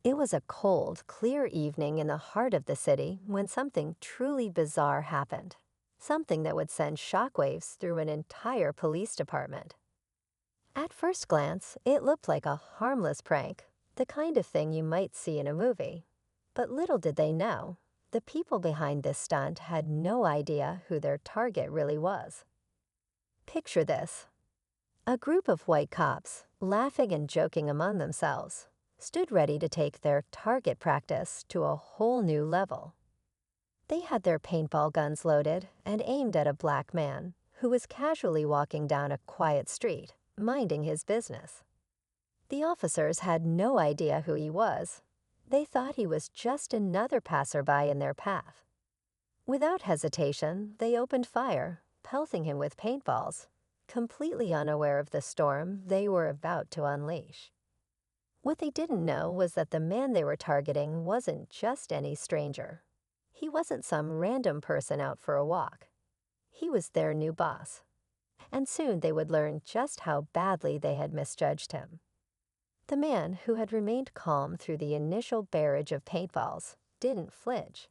It was a cold, clear evening in the heart of the city when something truly bizarre happened. Something that would send shockwaves through an entire police department. At first glance, it looked like a harmless prank, the kind of thing you might see in a movie. But little did they know, the people behind this stunt had no idea who their target really was. Picture this. A group of white cops, laughing and joking among themselves, stood ready to take their target practice to a whole new level. They had their paintball guns loaded and aimed at a black man who was casually walking down a quiet street, minding his business. The officers had no idea who he was. They thought he was just another passerby in their path. Without hesitation, they opened fire, pelting him with paintballs, completely unaware of the storm they were about to unleash. What they didn't know was that the man they were targeting wasn't just any stranger. He wasn't some random person out for a walk. He was their new boss. And soon they would learn just how badly they had misjudged him. The man, who had remained calm through the initial barrage of paintballs, didn't flinch.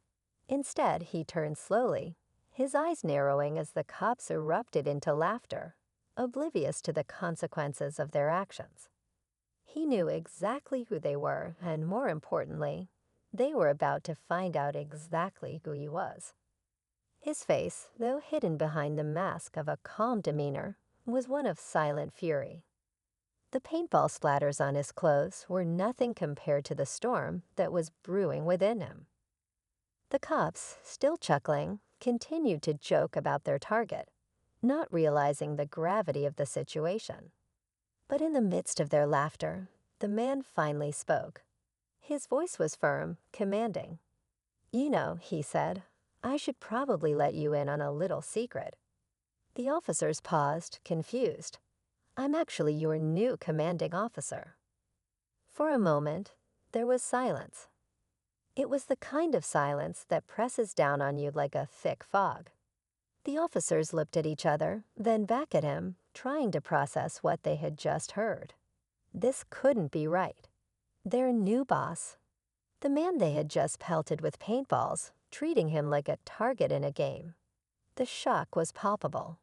Instead, he turned slowly, his eyes narrowing as the cops erupted into laughter, oblivious to the consequences of their actions. He knew exactly who they were, and more importantly, they were about to find out exactly who he was. His face, though hidden behind the mask of a calm demeanor, was one of silent fury. The paintball splatters on his clothes were nothing compared to the storm that was brewing within him. The cops, still chuckling, continued to joke about their target, not realizing the gravity of the situation. But in the midst of their laughter, the man finally spoke. His voice was firm, commanding. "You know," he said, "I should probably let you in on a little secret." The officers paused, confused. "I'm actually your new commanding officer." For a moment, there was silence. It was the kind of silence that presses down on you like a thick fog. The officers looked at each other, then back at him, trying to process what they had just heard. This couldn't be right. Their new boss, the man they had just pelted with paintballs, treating him like a target in a game. The shock was palpable.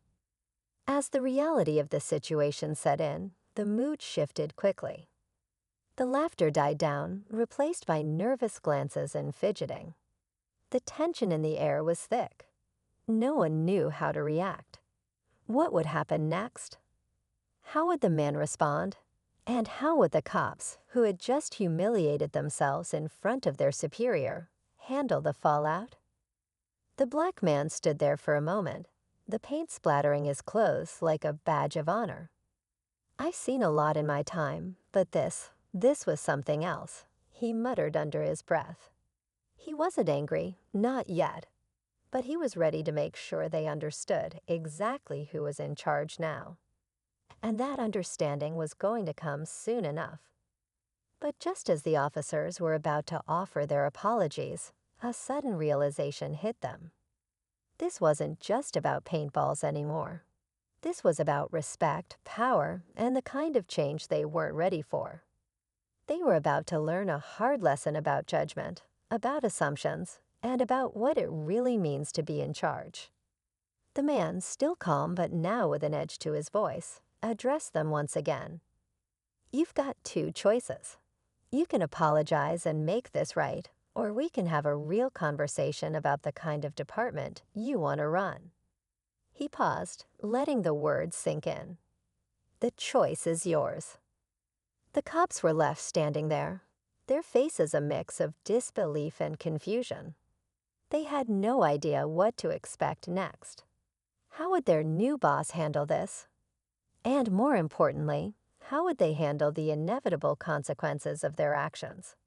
As the reality of the situation set in, the mood shifted quickly. The laughter died down, replaced by nervous glances and fidgeting. The tension in the air was thick. No one knew how to react. What would happen next? How would the man respond? And how would the cops, who had just humiliated themselves in front of their superior, handle the fallout? The black man stood there for a moment, the paint splattering his clothes like a badge of honor. "I've seen a lot in my time, but this was something else," he muttered under his breath. He wasn't angry, not yet, but he was ready to make sure they understood exactly who was in charge now. And that understanding was going to come soon enough. But just as the officers were about to offer their apologies, a sudden realization hit them. This wasn't just about paintballs anymore. This was about respect, power, and the kind of change they weren't ready for. They were about to learn a hard lesson about judgment, about assumptions, and about what it really means to be in charge. The man, still calm but now with an edge to his voice, addressed them once again. "You've got two choices. You can apologize and make this right, or we can have a real conversation about the kind of department you want to run." He paused, letting the words sink in. "The choice is yours." The cops were left standing there, their faces a mix of disbelief and confusion. They had no idea what to expect next. How would their new boss handle this? And more importantly, how would they handle the inevitable consequences of their actions?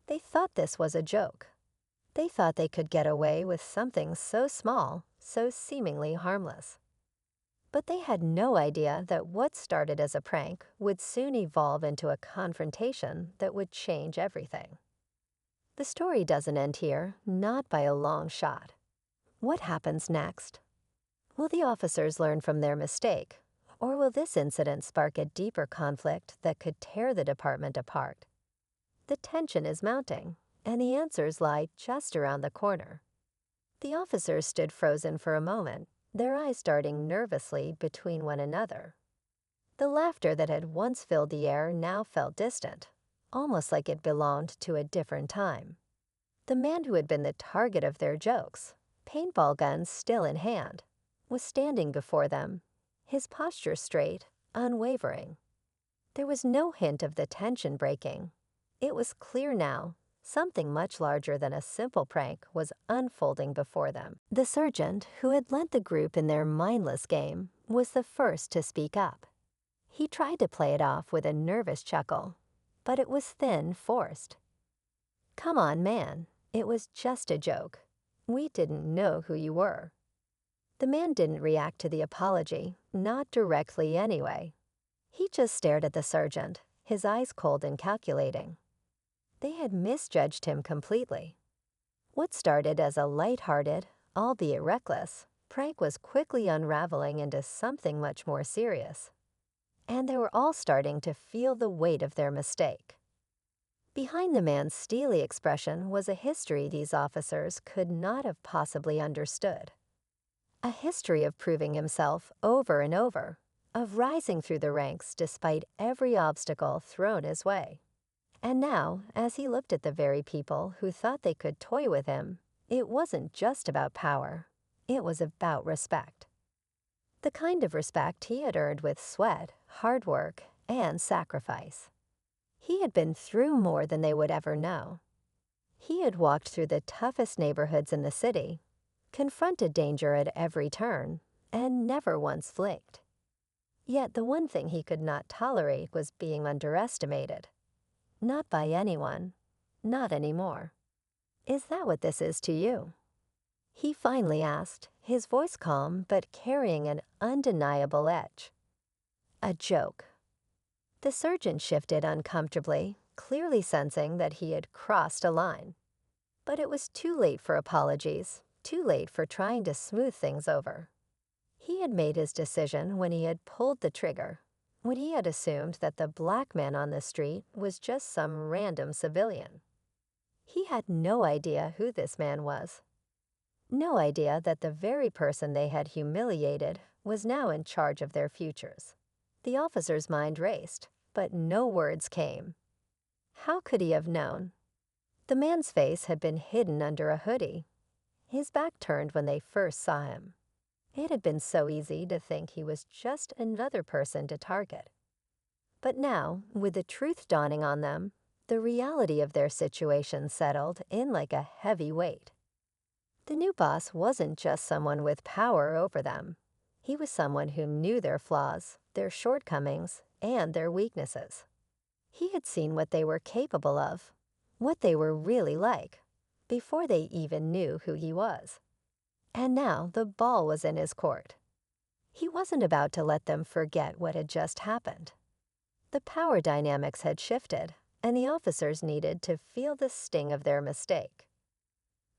They thought this was a joke. They thought they could get away with something so small, so seemingly harmless. But they had no idea that what started as a prank would soon evolve into a confrontation that would change everything. The story doesn't end here, not by a long shot. What happens next? Will the officers learn from their mistake, or will this incident spark a deeper conflict that could tear the department apart? The tension is mounting, and the answers lie just around the corner. The officers stood frozen for a moment, their eyes darting nervously between one another. The laughter that had once filled the air now felt distant, almost like it belonged to a different time. The man who had been the target of their jokes, paintball guns still in hand, was standing before them, his posture straight, unwavering. There was no hint of the tension breaking. It was clear now, something much larger than a simple prank was unfolding before them. The sergeant, who had led the group in their mindless game, was the first to speak up. He tried to play it off with a nervous chuckle, but it was thin, forced. "Come on, man, it was just a joke. We didn't know who you were." The man didn't react to the apology, not directly anyway. He just stared at the sergeant, his eyes cold and calculating. They had misjudged him completely. What started as a light-hearted, albeit reckless, prank was quickly unraveling into something much more serious. And they were all starting to feel the weight of their mistake. Behind the man's steely expression was a history these officers could not have possibly understood. A history of proving himself over and over, of rising through the ranks despite every obstacle thrown his way. And now, as he looked at the very people who thought they could toy with him, it wasn't just about power, it was about respect. The kind of respect he had earned with sweat, hard work, and sacrifice. He had been through more than they would ever know. He had walked through the toughest neighborhoods in the city, confronted danger at every turn, and never once flinked. Yet the one thing he could not tolerate was being underestimated. Not by anyone, not anymore. "Is that what this is to you?" He finally asked, his voice calm but carrying an undeniable edge. "A joke." The sergeant shifted uncomfortably, clearly sensing that he had crossed a line. But it was too late for apologies, too late for trying to smooth things over. He had made his decision when he had pulled the trigger, when he had assumed that the black man on the street was just some random civilian. He had no idea who this man was. No idea that the very person they had humiliated was now in charge of their futures. The officer's mind raced, but no words came. How could he have known? The man's face had been hidden under a hoodie, his back turned when they first saw him. It had been so easy to think he was just another person to target. But now, with the truth dawning on them, the reality of their situation settled in like a heavy weight. The new boss wasn't just someone with power over them. He was someone who knew their flaws, their shortcomings, and their weaknesses. He had seen what they were capable of, what they were really like, before they even knew who he was. And now the ball was in his court. He wasn't about to let them forget what had just happened. The power dynamics had shifted, and the officers needed to feel the sting of their mistake.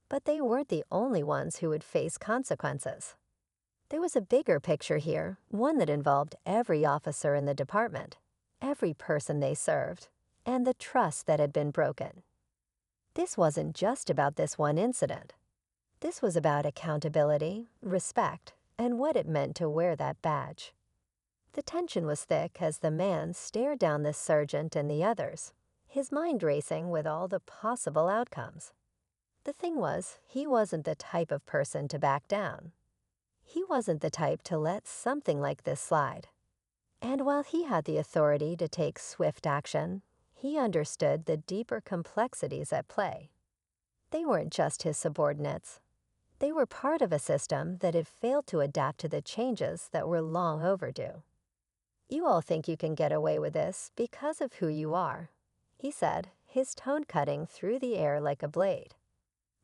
But they weren't the only ones who would face consequences. There was a bigger picture here, one that involved every officer in the department, every person they served, and the trust that had been broken. This wasn't just about this one incident. This was about accountability, respect, and what it meant to wear that badge. The tension was thick as the man stared down the sergeant and the others, his mind racing with all the possible outcomes. The thing was, he wasn't the type of person to back down. He wasn't the type to let something like this slide. And while he had the authority to take swift action, he understood the deeper complexities at play. They weren't just his subordinates. They were part of a system that had failed to adapt to the changes that were long overdue. "You all think you can get away with this because of who you are," he said, his tone cutting through the air like a blade.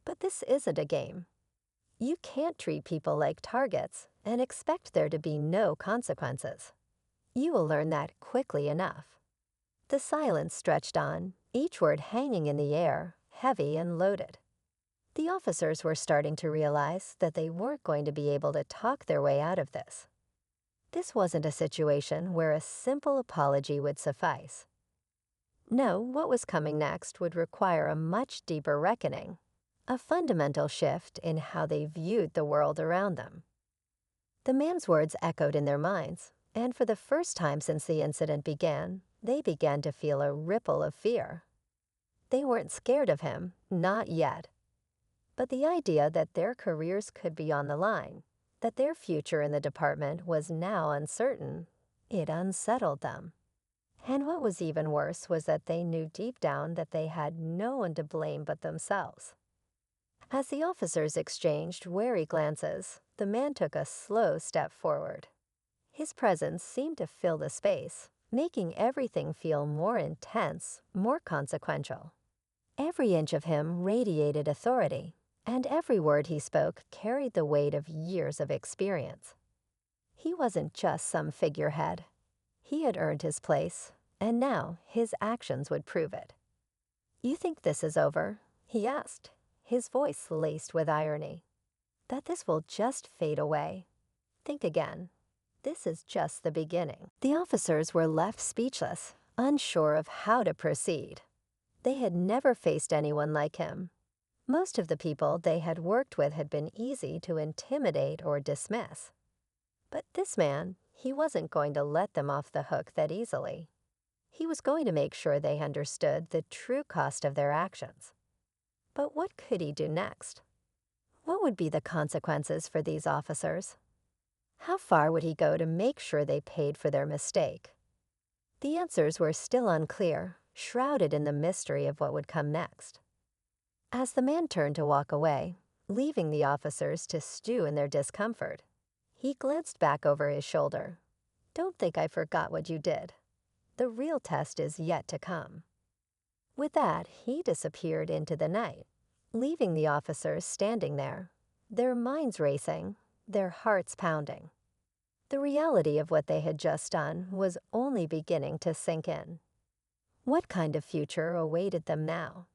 "But this isn't a game. You can't treat people like targets and expect there to be no consequences. You will learn that quickly enough." The silence stretched on, each word hanging in the air, heavy and loaded. The officers were starting to realize that they weren't going to be able to talk their way out of this. This wasn't a situation where a simple apology would suffice. No, what was coming next would require a much deeper reckoning, a fundamental shift in how they viewed the world around them. The man's words echoed in their minds, and for the first time since the incident began, they began to feel a ripple of fear. They weren't scared of him, not yet. But the idea that their careers could be on the line, that their future in the department was now uncertain, it unsettled them. And what was even worse was that they knew deep down that they had no one to blame but themselves. As the officers exchanged wary glances, the man took a slow step forward. His presence seemed to fill the space, making everything feel more intense, more consequential. Every inch of him radiated authority, and every word he spoke carried the weight of years of experience. He wasn't just some figurehead. He had earned his place, and now his actions would prove it. "You think this is over?" he asked, his voice laced with irony. "That this will just fade away? Think again. This is just the beginning." The officers were left speechless, unsure of how to proceed. They had never faced anyone like him. Most of the people they had worked with had been easy to intimidate or dismiss. But this man, he wasn't going to let them off the hook that easily. He was going to make sure they understood the true cost of their actions. But what could he do next? What would be the consequences for these officers? How far would he go to make sure they paid for their mistake? The answers were still unclear, shrouded in the mystery of what would come next. As the man turned to walk away, leaving the officers to stew in their discomfort, he glanced back over his shoulder. "Don't think I forgot what you did. The real test is yet to come." With that, he disappeared into the night, leaving the officers standing there, their minds racing, their hearts pounding. The reality of what they had just done was only beginning to sink in. What kind of future awaited them now?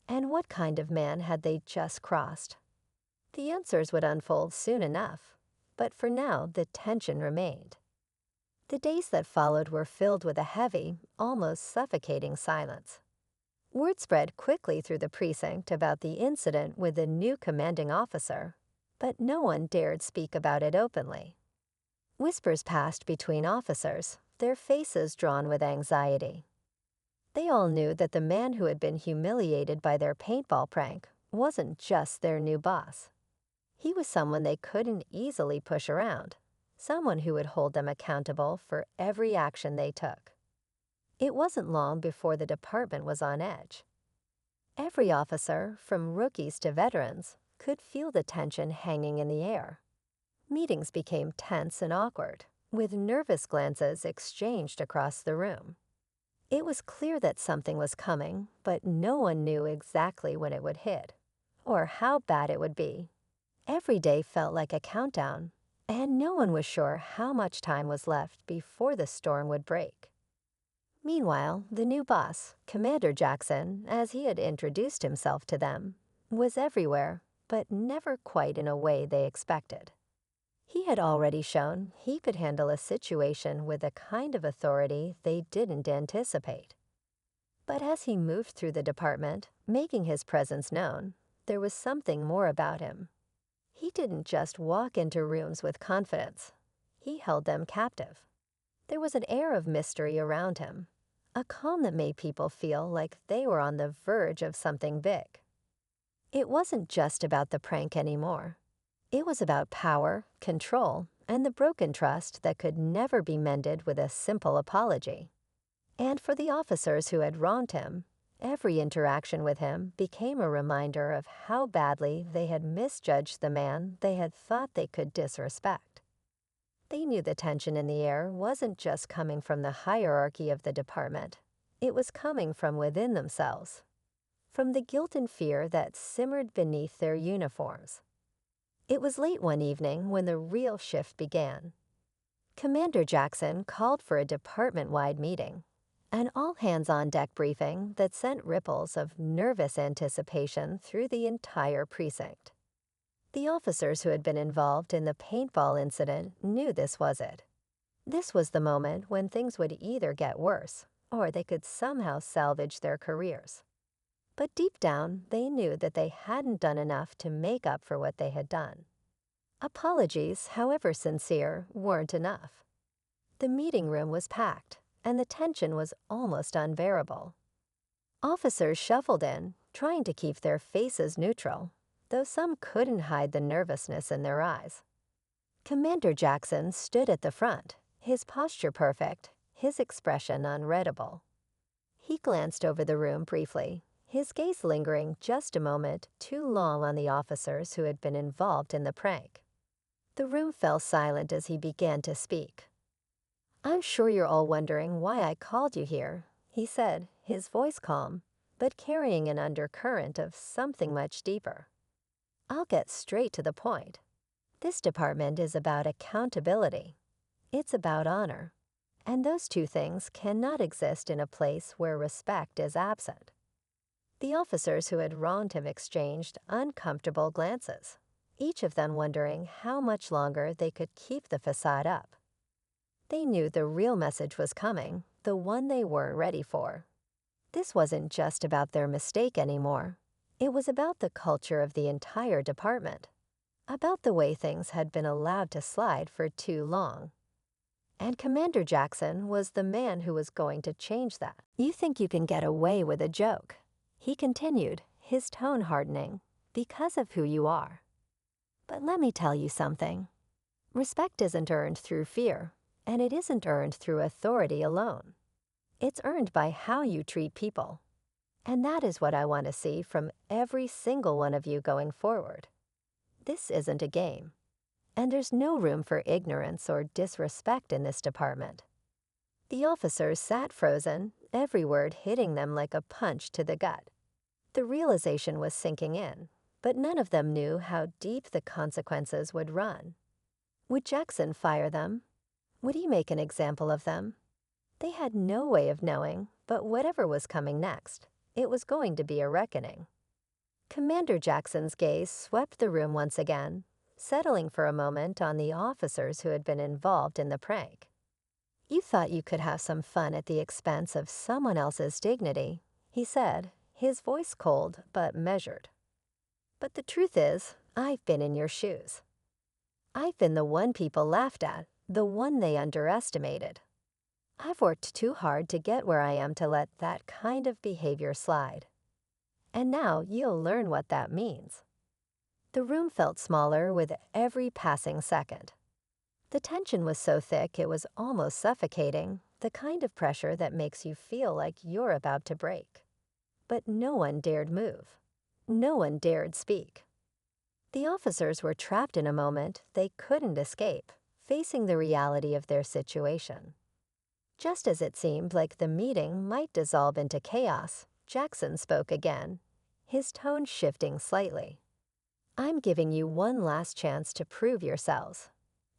And what kind of man had they just crossed? The answers would unfold soon enough, but for now the tension remained. The days that followed were filled with a heavy, almost suffocating silence. Word spread quickly through the precinct about the incident with the new commanding officer, but no one dared speak about it openly. Whispers passed between officers, their faces drawn with anxiety. They all knew that the man who had been humiliated by their paintball prank wasn't just their new boss. He was someone they couldn't easily push around, someone who would hold them accountable for every action they took. It wasn't long before the department was on edge. Every officer, from rookies to veterans, could feel the tension hanging in the air. Meetings became tense and awkward, with nervous glances exchanged across the room. It was clear that something was coming, but no one knew exactly when it would hit, or how bad it would be. Every day felt like a countdown, and no one was sure how much time was left before the storm would break. Meanwhile, the new boss, Commander Jackson, as he had introduced himself to them, was everywhere, but never quite in a way they expected. He had already shown he could handle a situation with a kind of authority they didn't anticipate. But as he moved through the department, making his presence known, there was something more about him. He didn't just walk into rooms with confidence. He held them captive. There was an air of mystery around him, a calm that made people feel like they were on the verge of something big. It wasn't just about the prank anymore. It was about power, control, and the broken trust that could never be mended with a simple apology. And for the officers who had wronged him, every interaction with him became a reminder of how badly they had misjudged the man they had thought they could disrespect. They knew the tension in the air wasn't just coming from the hierarchy of the department. It was coming from within themselves, from the guilt and fear that simmered beneath their uniforms. It was late one evening when the real shift began. Commander Jackson called for a department-wide meeting, an all-hands-on-deck briefing that sent ripples of nervous anticipation through the entire precinct. The officers who had been involved in the paintball incident knew this was it. This was the moment when things would either get worse or they could somehow salvage their careers. But deep down, they knew that they hadn't done enough to make up for what they had done. Apologies, however sincere, weren't enough. The meeting room was packed, and the tension was almost unbearable. Officers shuffled in, trying to keep their faces neutral, though some couldn't hide the nervousness in their eyes. Commander Jackson stood at the front, his posture perfect, his expression unreadable. He glanced over the room briefly, his gaze lingering just a moment too long on the officers who had been involved in the prank. The room fell silent as he began to speak. "I'm sure you're all wondering why I called you here," he said, his voice calm, but carrying an undercurrent of something much deeper. "I'll get straight to the point. This department is about accountability. It's about honor. And those two things cannot exist in a place where respect is absent." The officers who had wronged him exchanged uncomfortable glances, each of them wondering how much longer they could keep the facade up. They knew the real message was coming, the one they weren't ready for. This wasn't just about their mistake anymore. It was about the culture of the entire department, about the way things had been allowed to slide for too long. And Commander Jackson was the man who was going to change that. "You think you can get away with a joke," he continued, his tone hardening, "because of who you are. But let me tell you something. Respect isn't earned through fear, and it isn't earned through authority alone. It's earned by how you treat people. And that is what I want to see from every single one of you going forward. This isn't a game. And there's no room for ignorance or disrespect in this department." The officers sat frozen, every word hitting them like a punch to the gut. The realization was sinking in, but none of them knew how deep the consequences would run. Would Jackson fire them? Would he make an example of them? They had no way of knowing, but whatever was coming next, it was going to be a reckoning. Commander Jackson's gaze swept the room once again, settling for a moment on the officers who had been involved in the prank. "You thought you could have some fun at the expense of someone else's dignity," he said, his voice cold but measured. "But the truth is, I've been in your shoes. I've been the one people laughed at, the one they underestimated. I've worked too hard to get where I am to let that kind of behavior slide. And now you'll learn what that means." The room felt smaller with every passing second. The tension was so thick it was almost suffocating, the kind of pressure that makes you feel like you're about to break. But no one dared move. No one dared speak. The officers were trapped in a moment they couldn't escape, facing the reality of their situation. Just as it seemed like the meeting might dissolve into chaos, Jackson spoke again, his tone shifting slightly. "I'm giving you one last chance to prove yourselves.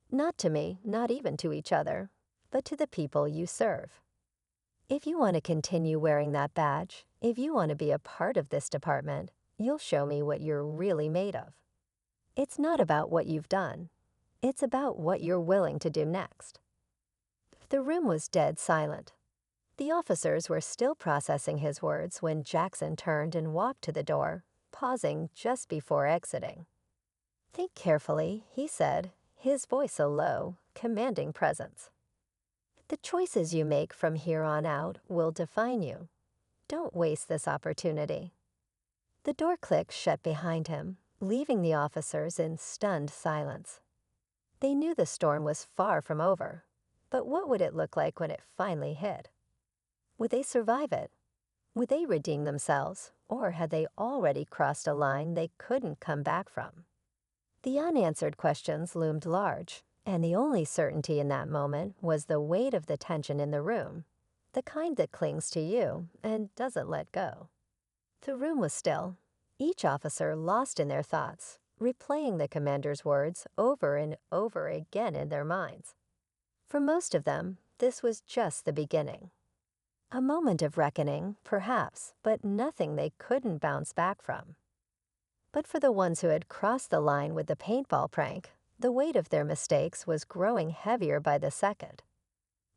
Not to me, not even to each other, but to the people you serve. If you want to continue wearing that badge, if you want to be a part of this department, you'll show me what you're really made of. It's not about what you've done. It's about what you're willing to do next." The room was dead silent. The officers were still processing his words when Jackson turned and walked to the door, pausing just before exiting. "Think carefully," he said, his voice a low, commanding presence. "The choices you make from here on out will define you. Don't waste this opportunity." The door clicked shut behind him, leaving the officers in stunned silence. They knew the storm was far from over, but what would it look like when it finally hit? Would they survive it? Would they redeem themselves, or had they already crossed a line they couldn't come back from? The unanswered questions loomed large, and the only certainty in that moment was the weight of the tension in the room, the kind that clings to you and doesn't let go. The room was still, each officer lost in their thoughts, replaying the commander's words over and over again in their minds. For most of them, this was just the beginning. A moment of reckoning, perhaps, but nothing they couldn't bounce back from. But for the ones who had crossed the line with the paintball prank, the weight of their mistakes was growing heavier by the second.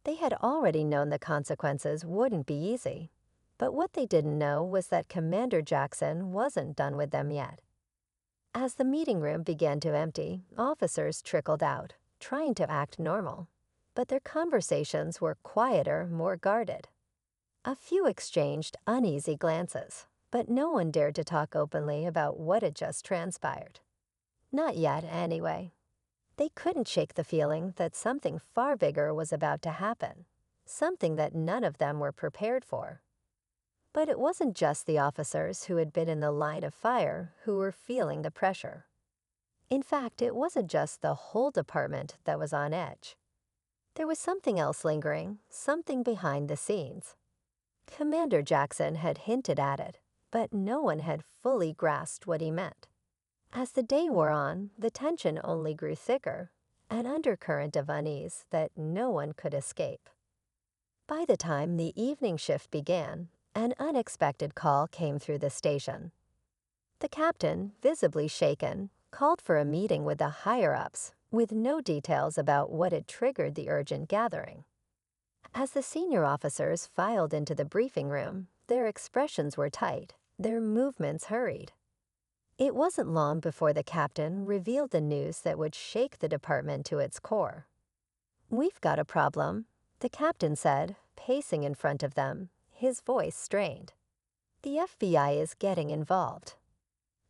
They had already known the consequences wouldn't be easy, but what they didn't know was that Commander Jackson wasn't done with them yet. As the meeting room began to empty, officers trickled out, trying to act normal, but their conversations were quieter, more guarded. A few exchanged uneasy glances, but no one dared to talk openly about what had just transpired. Not yet, anyway. They couldn't shake the feeling that something far bigger was about to happen, something that none of them were prepared for. But it wasn't just the officers who had been in the line of fire who were feeling the pressure. In fact, it wasn't just the whole department that was on edge. There was something else lingering, something behind the scenes. Commander Jackson had hinted at it, but no one had fully grasped what he meant. As the day wore on, the tension only grew thicker, an undercurrent of unease that no one could escape. By the time the evening shift began, an unexpected call came through the station. The captain, visibly shaken, called for a meeting with the higher-ups, with no details about what had triggered the urgent gathering. As the senior officers filed into the briefing room, their expressions were tight, their movements hurried. It wasn't long before the captain revealed the news that would shake the department to its core. "We've got a problem," the captain said, pacing in front of them, his voice strained. "The FBI is getting involved."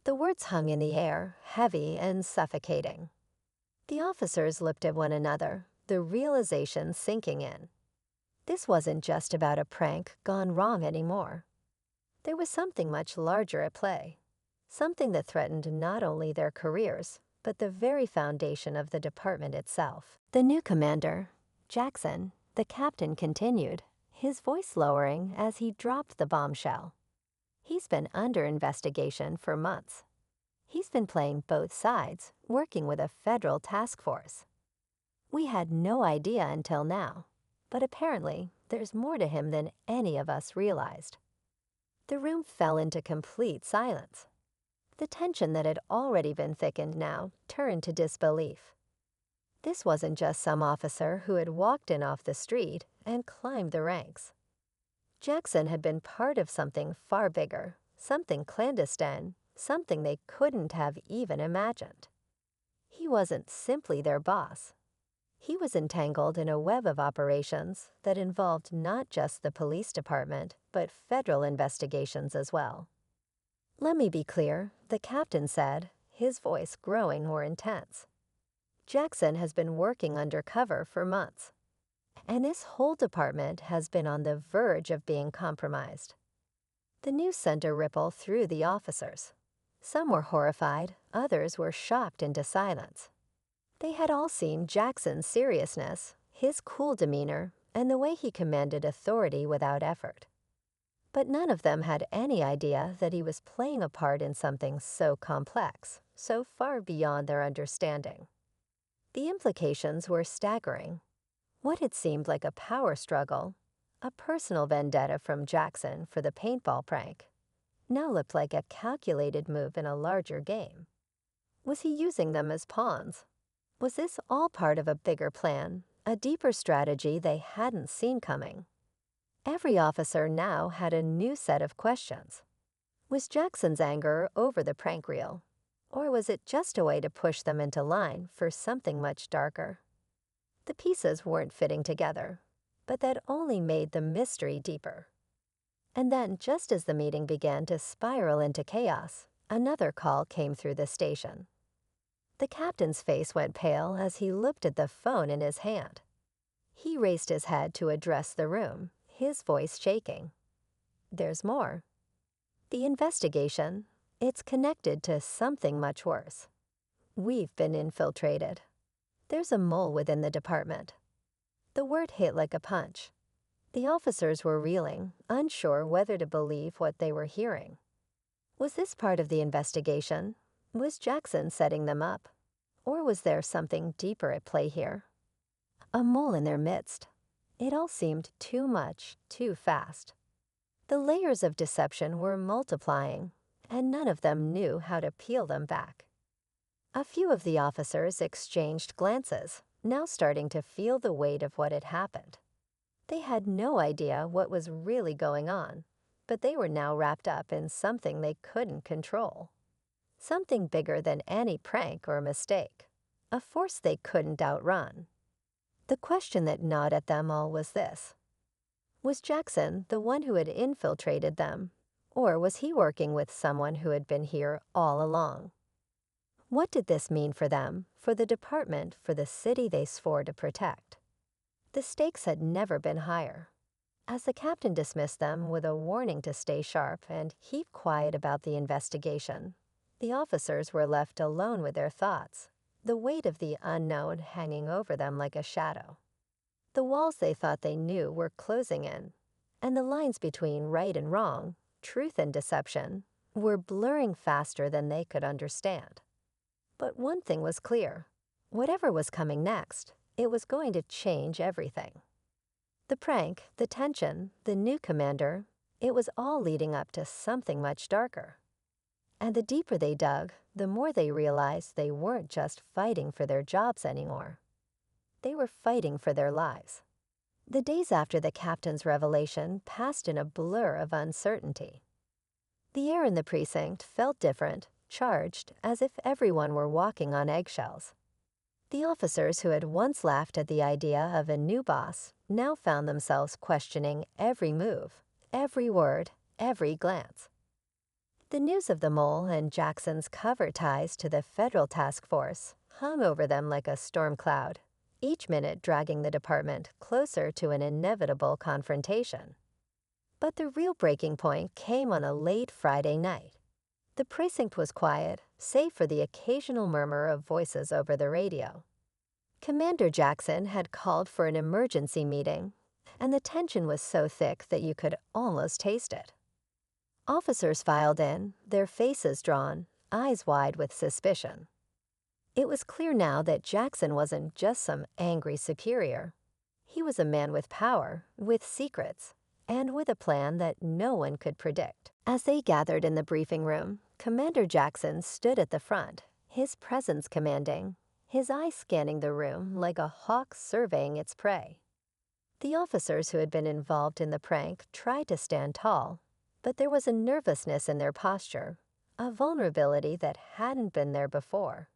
The words hung in the air, heavy and suffocating. The officers looked at one another, the realization sinking in. This wasn't just about a prank gone wrong anymore. There was something much larger at play, something that threatened not only their careers, but the very foundation of the department itself. The new commander, Jackson, the captain continued, his voice lowering as he dropped the bombshell. "He's been under investigation for months. He's been playing both sides, working with a federal task force. We had no idea until now, but apparently there's more to him than any of us realized." The room fell into complete silence. The tension that had already been thickened now turned to disbelief. This wasn't just some officer who had walked in off the street and climbed the ranks. Jackson had been part of something far bigger, something clandestine, something they couldn't have even imagined. He wasn't simply their boss. He was entangled in a web of operations that involved not just the police department, but federal investigations as well. "Let me be clear," the captain said, his voice growing more intense. "Jackson has been working undercover for months, and this whole department has been on the verge of being compromised." The news sent a ripple through the officers. Some were horrified, others were shocked into silence. They had all seen Jackson's seriousness, his cool demeanor, and the way he commanded authority without effort. But none of them had any idea that he was playing a part in something so complex, so far beyond their understanding. The implications were staggering. What had seemed like a power struggle, a personal vendetta from Jackson for the paintball prank, now looked like a calculated move in a larger game. Was he using them as pawns? Was this all part of a bigger plan, a deeper strategy they hadn't seen coming? Every officer now had a new set of questions. Was Jackson's anger over the prank reel, or was it just a way to push them into line for something much darker? The pieces weren't fitting together, but that only made the mystery deeper. And then, just as the meeting began to spiral into chaos, another call came through the station. The captain's face went pale as he looked at the phone in his hand. He raised his head to address the room, his voice shaking. "There's more. The investigation, it's connected to something much worse. We've been infiltrated. There's a mole within the department." The word hit like a punch. The officers were reeling, unsure whether to believe what they were hearing. Was this part of the investigation? Was Jackson setting them up? Or was there something deeper at play here? A mole in their midst. It all seemed too much, too fast. The layers of deception were multiplying, and none of them knew how to peel them back. A few of the officers exchanged glances, now starting to feel the weight of what had happened. They had no idea what was really going on, but they were now wrapped up in something they couldn't control. Something bigger than any prank or mistake. A force they couldn't outrun. The question that gnawed at them all was this: was Jackson the one who had infiltrated them, or was he working with someone who had been here all along? What did this mean for them, for the department, for the city they swore to protect? The stakes had never been higher. As the captain dismissed them with a warning to stay sharp and keep quiet about the investigation, the officers were left alone with their thoughts, the weight of the unknown hanging over them like a shadow. The walls they thought they knew were closing in, and the lines between right and wrong, truth and deception, were blurring faster than they could understand. But one thing was clear: whatever was coming next, it was going to change everything. The prank, the tension, the new commander, it was all leading up to something much darker. And the deeper they dug, the more they realized they weren't just fighting for their jobs anymore. They were fighting for their lives. The days after the captain's revelation passed in a blur of uncertainty. The air in the precinct felt different, charged, as if everyone were walking on eggshells. The officers who had once laughed at the idea of a new boss now found themselves questioning every move, every word, every glance. The news of the mole and Jackson's covert ties to the federal task force hung over them like a storm cloud, each minute dragging the department closer to an inevitable confrontation. But the real breaking point came on a late Friday night. The precinct was quiet, save for the occasional murmur of voices over the radio. Commander Jackson had called for an emergency meeting, and the tension was so thick that you could almost taste it. Officers filed in, their faces drawn, eyes wide with suspicion. It was clear now that Jackson wasn't just some angry superior. He was a man with power, with secrets, and with a plan that no one could predict. As they gathered in the briefing room, Commander Jackson stood at the front, his presence commanding, his eyes scanning the room like a hawk surveying its prey. The officers who had been involved in the prank tried to stand tall, but there was a nervousness in their posture, a vulnerability that hadn't been there before.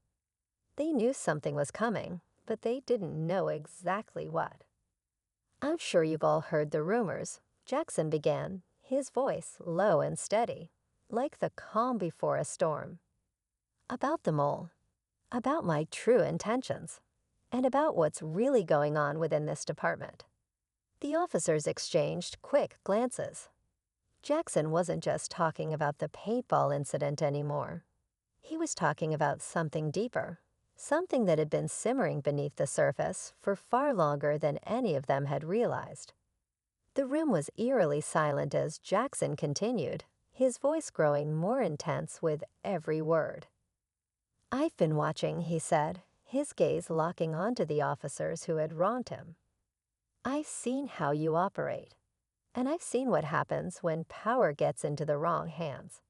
They knew something was coming, but they didn't know exactly what. "I'm sure you've all heard the rumors," Jackson began, his voice low and steady, like the calm before a storm. "About the mole, about my true intentions, and about what's really going on within this department." The officers exchanged quick glances. Jackson wasn't just talking about the paintball incident anymore. He was talking about something deeper, something that had been simmering beneath the surface for far longer than any of them had realized. The room was eerily silent as Jackson continued, his voice growing more intense with every word. "I've been watching," he said, his gaze locking onto the officers who had wronged him. "I've seen how you operate, and I've seen what happens when power gets into the wrong hands.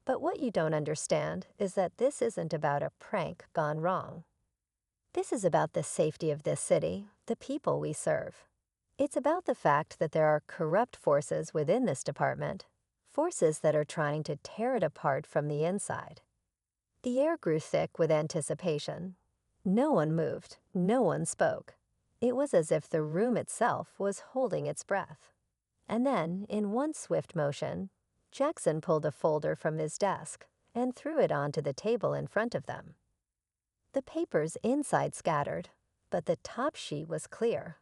But what you don't understand is that this isn't about a prank gone wrong. This is about the safety of this city, the people we serve. It's about the fact that there are corrupt forces within this department, forces that are trying to tear it apart from the inside." The air grew thick with anticipation. No one moved, no one spoke. It was as if the room itself was holding its breath. And then, in one swift motion, Jackson pulled a folder from his desk and threw it onto the table in front of them. The papers inside scattered, but the top sheet was clear.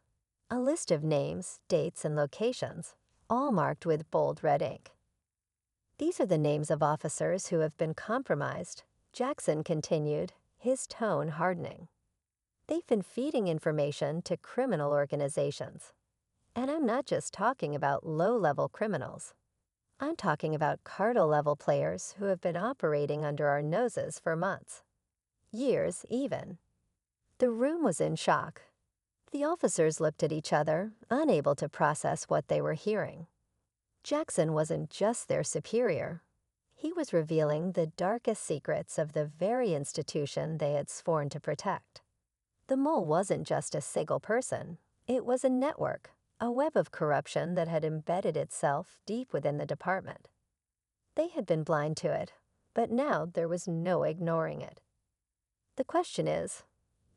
A list of names, dates, and locations, all marked with bold red ink. "These are the names of officers who have been compromised," Jackson continued, his tone hardening. "They've been feeding information to criminal organizations. And I'm not just talking about low-level criminals. I'm talking about cartel-level players who have been operating under our noses for months. Years, even." The room was in shock. The officers looked at each other, unable to process what they were hearing. Jackson wasn't just their superior. He was revealing the darkest secrets of the very institution they had sworn to protect. The mole wasn't just a single person. It was a network, a web of corruption that had embedded itself deep within the department. They had been blind to it, but now there was no ignoring it. "The question is,"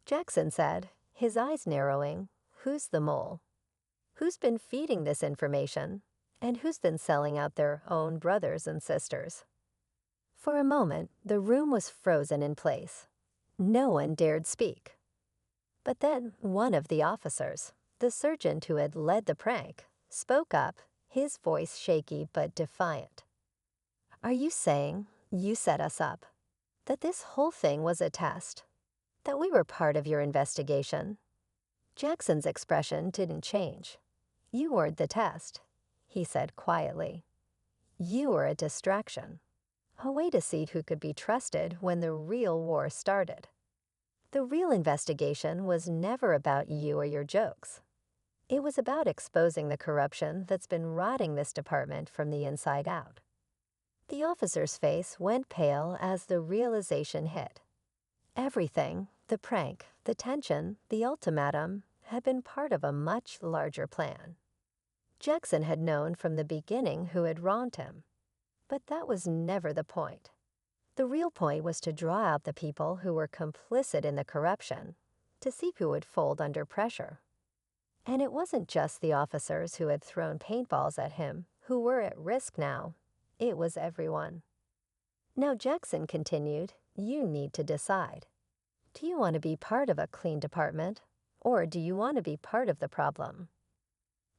Jackson said, his eyes narrowing, "who's the mole? Who's been feeding this information, and who's been selling out their own brothers and sisters?" For a moment, the room was frozen in place. No one dared speak. But then one of the officers, the sergeant who had led the prank, spoke up, his voice shaky but defiant. "Are you saying you set us up? That this whole thing was a test? That we were part of your investigation?" Jackson's expression didn't change. "You weren't the test," he said quietly. "You were a distraction. A way to see who could be trusted when the real war started. The real investigation was never about you or your jokes. It was about exposing the corruption that's been rotting this department from the inside out." The officer's face went pale as the realization hit. Everything, the prank, the tension, the ultimatum, had been part of a much larger plan. Jackson had known from the beginning who had wronged him. But that was never the point. The real point was to draw out the people who were complicit in the corruption, to see who would fold under pressure. And it wasn't just the officers who had thrown paintballs at him who were at risk now. It was everyone. Now Jackson continued, "You need to decide. Do you want to be part of a clean department, or do you want to be part of the problem?"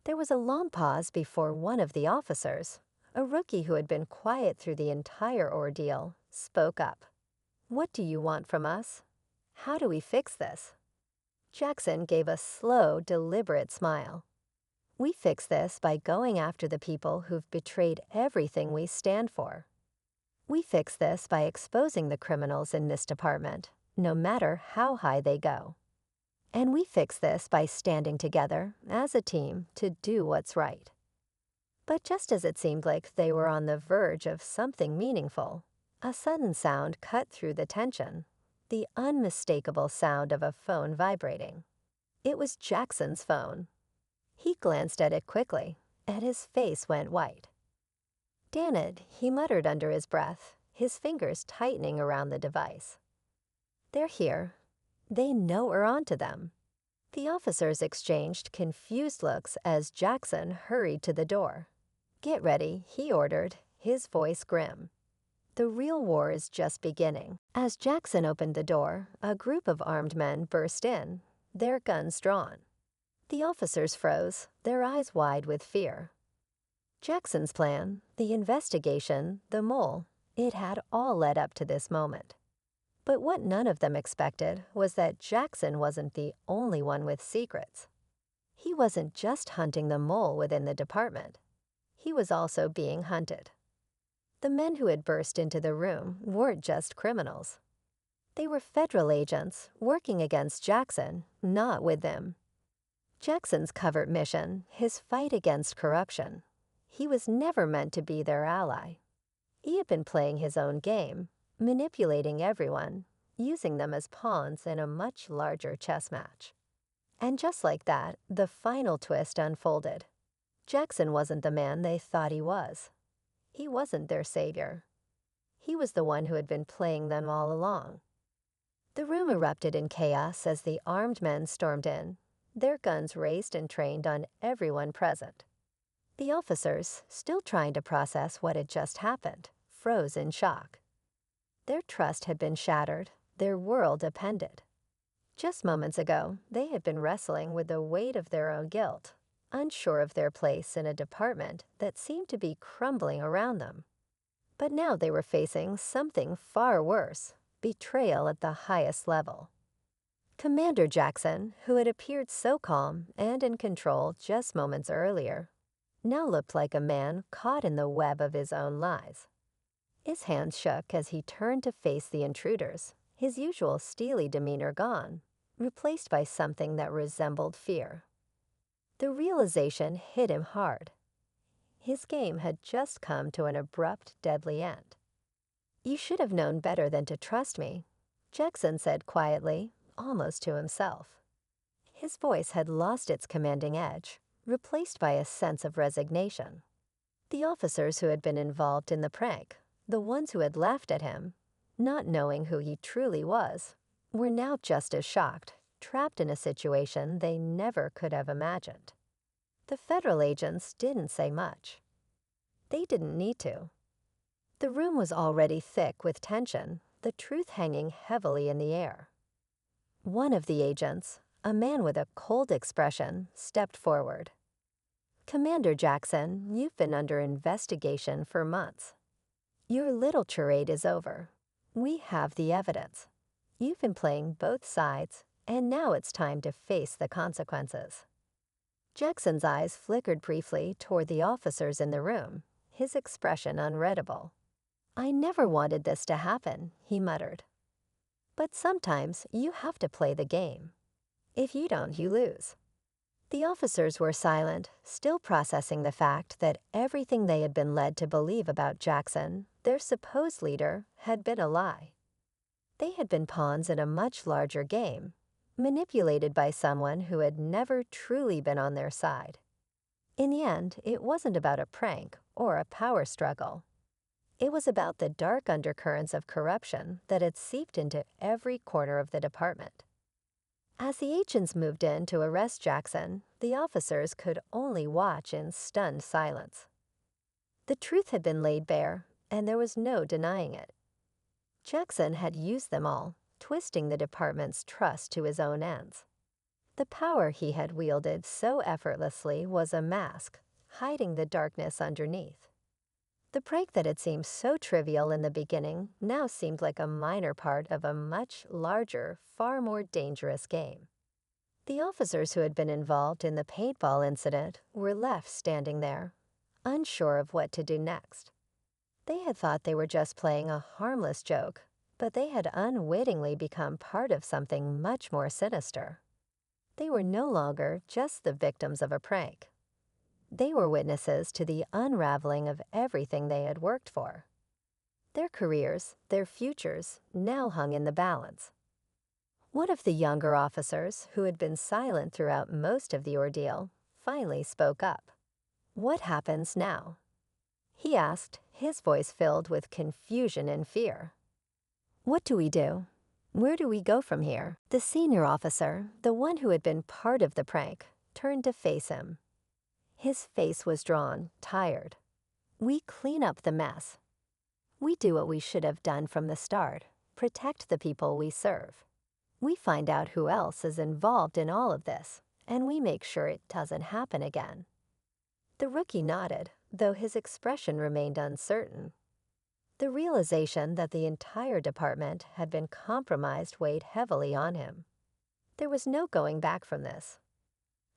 There was a long pause before one of the officers, a rookie who had been quiet through the entire ordeal, spoke up. "What do you want from us? How do we fix this?" Jackson gave a slow, deliberate smile. "We fix this by going after the people who've betrayed everything we stand for. We fix this by exposing the criminals in this department, no matter how high they go. And we fix this by standing together as a team to do what's right." But just as it seemed like they were on the verge of something meaningful, a sudden sound cut through the tension, the unmistakable sound of a phone vibrating. It was Jackson's phone. He glanced at it quickly, and his face went white. "Damn it," he muttered under his breath, his fingers tightening around the device. "They're here. They know we're onto them." The officers exchanged confused looks as Jackson hurried to the door. "Get ready," he ordered, his voice grim. "The real war is just beginning." As Jackson opened the door, a group of armed men burst in, their guns drawn. The officers froze, their eyes wide with fear. Jackson's plan, the investigation, the mole, it had all led up to this moment. But what none of them expected was that Jackson wasn't the only one with secrets. He wasn't just hunting the mole within the department. He was also being hunted. The men who had burst into the room weren't just criminals. They were federal agents working against Jackson, not with them. Jackson's covert mission, his fight against corruption, he was never meant to be their ally. He had been playing his own game, manipulating everyone, using them as pawns in a much larger chess match. And just like that, the final twist unfolded. Jackson wasn't the man they thought he was. He wasn't their savior. He was the one who had been playing them all along. The room erupted in chaos as the armed men stormed in, their guns raised and trained on everyone present. The officers, still trying to process what had just happened, froze in shock. Their trust had been shattered, their world upended. Just moments ago, they had been wrestling with the weight of their own guilt, unsure of their place in a department that seemed to be crumbling around them. But now they were facing something far worse, betrayal at the highest level. Commander Jackson, who had appeared so calm and in control just moments earlier, now looked like a man caught in the web of his own lies. His hands shook as he turned to face the intruders, his usual steely demeanor gone, replaced by something that resembled fear. The realization hit him hard. His game had just come to an abrupt, deadly end. "You should have known better than to trust me," Jackson said quietly, almost to himself. His voice had lost its commanding edge, replaced by a sense of resignation. The officers who had been involved in the prank, the ones who had laughed at him, not knowing who he truly was, were now just as shocked, trapped in a situation they never could have imagined. The federal agents didn't say much. They didn't need to. The room was already thick with tension, the truth hanging heavily in the air. One of the agents, a man with a cold expression, stepped forward. "Commander Jackson, you've been under investigation for months. Your little charade is over. We have the evidence. You've been playing both sides, and now it's time to face the consequences." Jackson's eyes flickered briefly toward the officers in the room, his expression unreadable. "I never wanted this to happen," he muttered. "But sometimes you have to play the game. If you don't, you lose." The officers were silent, still processing the fact that everything they had been led to believe about Jackson, their supposed leader, had been a lie. They had been pawns in a much larger game, manipulated by someone who had never truly been on their side. In the end, it wasn't about a prank or a power struggle. It was about the dark undercurrents of corruption that had seeped into every corner of the department. As the agents moved in to arrest Jackson, the officers could only watch in stunned silence. The truth had been laid bare, and there was no denying it. Jackson had used them all, twisting the department's trust to his own ends. The power he had wielded so effortlessly was a mask, hiding the darkness underneath. The prank that had seemed so trivial in the beginning now seemed like a minor part of a much larger, far more dangerous game. The officers who had been involved in the paintball incident were left standing there, unsure of what to do next. They had thought they were just playing a harmless joke, but they had unwittingly become part of something much more sinister. They were no longer just the victims of a prank. They were witnesses to the unraveling of everything they had worked for. Their careers, their futures, now hung in the balance. One of the younger officers, who had been silent throughout most of the ordeal, finally spoke up. "What happens now?" he asked, his voice filled with confusion and fear. "What do we do? Where do we go from here?" The senior officer, the one who had been part of the prank, turned to face him. His face was drawn, tired. "We clean up the mess. We do what we should have done from the start, protect the people we serve. We find out who else is involved in all of this, and we make sure it doesn't happen again." The rookie nodded, though his expression remained uncertain. The realization that the entire department had been compromised weighed heavily on him. There was no going back from this.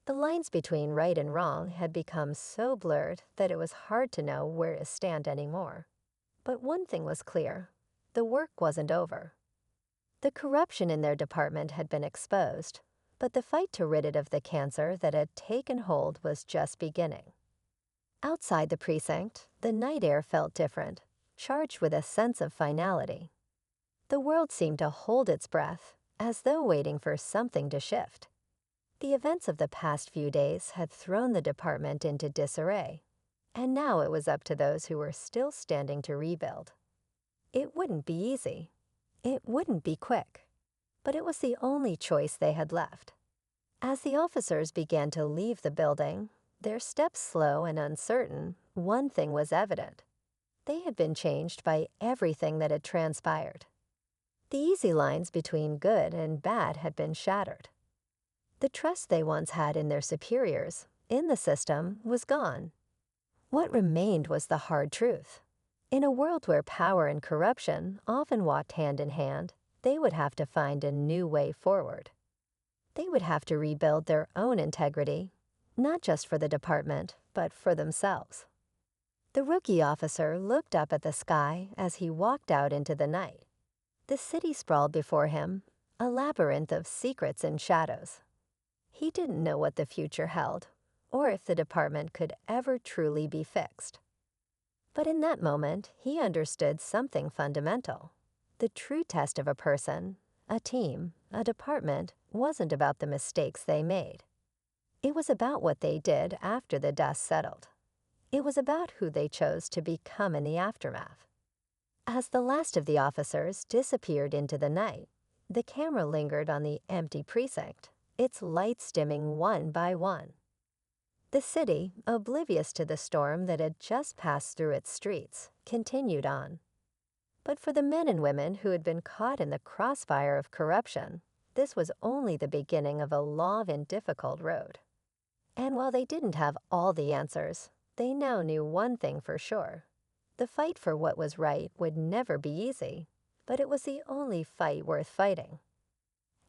The lines between right and wrong had become so blurred that it was hard to know where to stand anymore. But one thing was clear: the work wasn't over. The corruption in their department had been exposed, but the fight to rid it of the cancer that had taken hold was just beginning. Outside the precinct, the night air felt different, charged with a sense of finality. The world seemed to hold its breath, as though waiting for something to shift. The events of the past few days had thrown the department into disarray, and now it was up to those who were still standing to rebuild. It wouldn't be easy. It wouldn't be quick. But it was the only choice they had left. As the officers began to leave the building, their steps slow and uncertain, one thing was evident. They had been changed by everything that had transpired. The easy lines between good and bad had been shattered. The trust they once had in their superiors, in the system, was gone. What remained was the hard truth. In a world where power and corruption often walked hand in hand, they would have to find a new way forward. They would have to rebuild their own integrity, not just for the department, but for themselves. The rookie officer looked up at the sky as he walked out into the night. The city sprawled before him, a labyrinth of secrets and shadows. He didn't know what the future held, or if the department could ever truly be fixed. But in that moment, he understood something fundamental. The true test of a person, a team, a department, wasn't about the mistakes they made. It was about what they did after the dust settled. It was about who they chose to become in the aftermath. As the last of the officers disappeared into the night, the camera lingered on the empty precinct, its lights dimming one by one. The city, oblivious to the storm that had just passed through its streets, continued on. But for the men and women who had been caught in the crossfire of corruption, this was only the beginning of a long and difficult road. And while they didn't have all the answers, they now knew one thing for sure. The fight for what was right would never be easy, but it was the only fight worth fighting.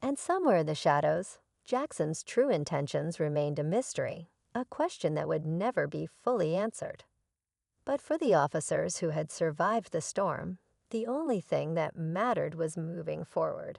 And somewhere in the shadows, Jackson's true intentions remained a mystery, a question that would never be fully answered. But for the officers who had survived the storm, the only thing that mattered was moving forward.